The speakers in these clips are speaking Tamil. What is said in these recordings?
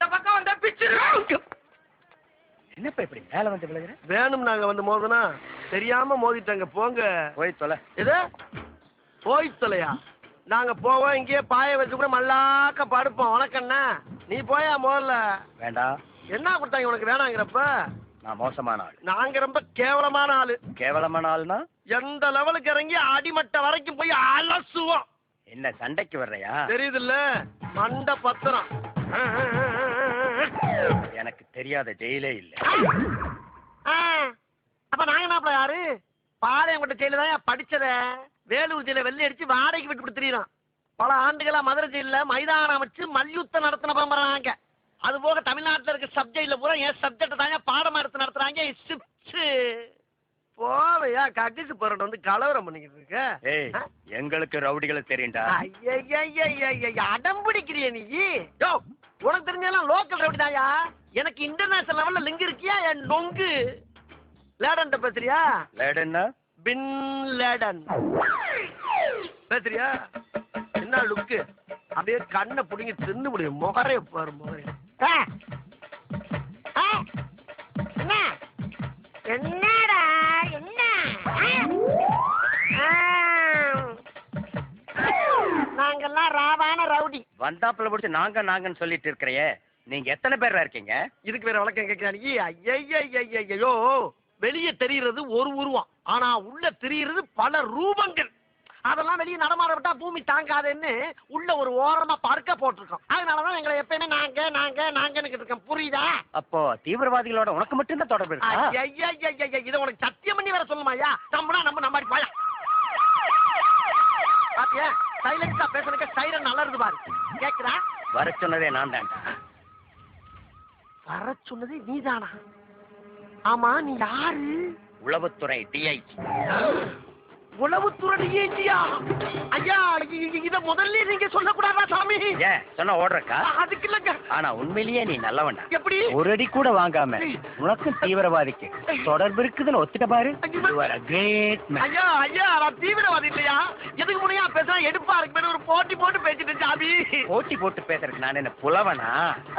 இந்த பக்கம் வந்தா பிச்சிரு. என்னப்பா இப்படி மேல வந்து விழுகிற? வேணும் நாங்க வந்து மோதனா தெரியாம மோதிட்டாங்க. போங்க போய் தொலை. எது போய் தொலையா? நாங்க போவோம் இங்கேயே பாய வச்சு கூட மல்லாக்க படுப்போம். உனக்கண்ணா நீ போயா முதல்ல. வேண்டாம். என்ன கொடுத்தாங்க உனக்கு வேணாங்கிறப்ப? நான் மோசமான ஆள். நாங்க ரொம்ப கேவலமான ஆளு. கேவலமான ஆள்னா எந்த லெவலுக்கு இறங்கி அடிமட்ட வரைக்கும் போய் அலசுவோம். என்ன சண்டைக்கு வர்றையா? தெரியுதுல்ல மண்ட பத்திரம். எனக்கு தெரியாத ஜெயிலே இல்ல. அப்ப நாங்க என்ன யாரு? பாளையங்கோட்டை ஜெயில தான் படிச்சத. வேலூர் ஜெயில வெள்ளை அடிச்சு வாடகைக்கு விட்டு கொடுத்துறான். பல ஆண்டுகளா மதுரை ஜெயில மைதானம் அமைச்சு மல்யுத்தம் நடத்தின பரம்பராங்க. அது போக தமிழ்நாட்டில் இருக்க சப்ஜெக்ட்ல பூரா என் சப்ஜெக்ட் தாங்க பாடம் எடுத்து நடத்துறாங்க. போவையா கட்டிட்டு போறோம் வந்து கலவரம் பண்ணிக்கிட்டு இருக்க. ஏய் எங்களுக்கு ரவுடிகளை தெரியும்டா. அடம் பிடிக்கிறிய நீ? யோ உனக்கு தெரிஞ்சாலும் லோக்கல் ரவுடி தாயா. எனக்கு இன்டர்நேஷனல் லெவல்ல லிங்க் இருக்கியா? என் நொங்கு லேடன் பேசுறியா? லேடன்னா பின் லேடன் பேசுறியா? என்ன லுக்கு? அப்படியே கண்ணை புடிங்கி தின்னு முடியும். முகரைய பாரு முகரைய. என்னடா என்ன? நாங்கெல்லாம் ராவான ரவுடி. வந்தாப்புல பிடிச்சு நாங்கன்னு சொல்லிட்டு இருக்கிறையே, நீங்க எத்தனை பேரா இருக்கீங்க? இதுக்கு வேற வழக்கம் கேட்கிறாங்க. ஐயோ வெளியே தெரிகிறது ஒரு உருவம், ஆனா உள்ள தெரிகிறது பல ரூபங்கள். அதெல்லாம் வெளியே நடமாட விட்டா பூமி தாங்காதுன்னு உள்ள ஒரு ஓரமா பறக்க போட்டிருக்கோம். அதனாலதான் எங்களை எப்பயுமே நாங்கன்னு இருக்கோம். புரியுதா? அப்போ தீவிரவாதிகளோட உனக்கு மட்டும் தான் தொடர்பு இருக்கா? இதை உனக்கு சத்தியம் பண்ணி வேற சொல்லுமாயா? நம்பனா நம்ம பாயா பாத்தியா? சைலன்ஸா பேசுறதுக்கு சைரன் நல்லா இருக்கு பாரு. கேக்குதா? வர சொன்னதே நான் தான். வர சொன்னதே நீதானா? ஆமா நீ யாரு? உளவுத்துறை டிஐஜி. உளவுத்துறை டிஐஜியா? ஐயா இத முதல்ல நீங்க சொல்லக்கூடாதா சாமி? ஏன் சொன்னா ஓடுறக்கா? அதுக்கு இல்லங்க. ஆனா உண்மையிலேயே நீ நல்லவன்டா. எப்படி? ஒரு அடி கூட வாங்காம உனக்கும் தீவிரவாதிக்கு தொடர்பு இருக்குதுன்னு ஒத்துட்ட பாரு. ஐயா நான் தீவிரவாதி இல்லையா? எதுக்கு முனையா பேசுறா? எடுப்பா இருக்கு ஒரு போட்டி போட்டு பேசிட்டு சாமி. போட்டி போட்டு பேசுறதுக்கு நான் என்ன புலவனா?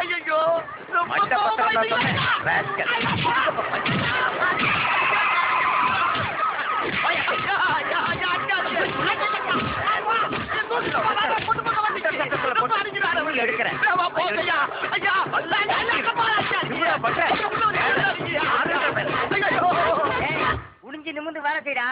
ஐயோ மண்ட பத்திரம் தான் சொன்னேன். குனிஞ்சு நிமிந்து வேலை செய்யடா.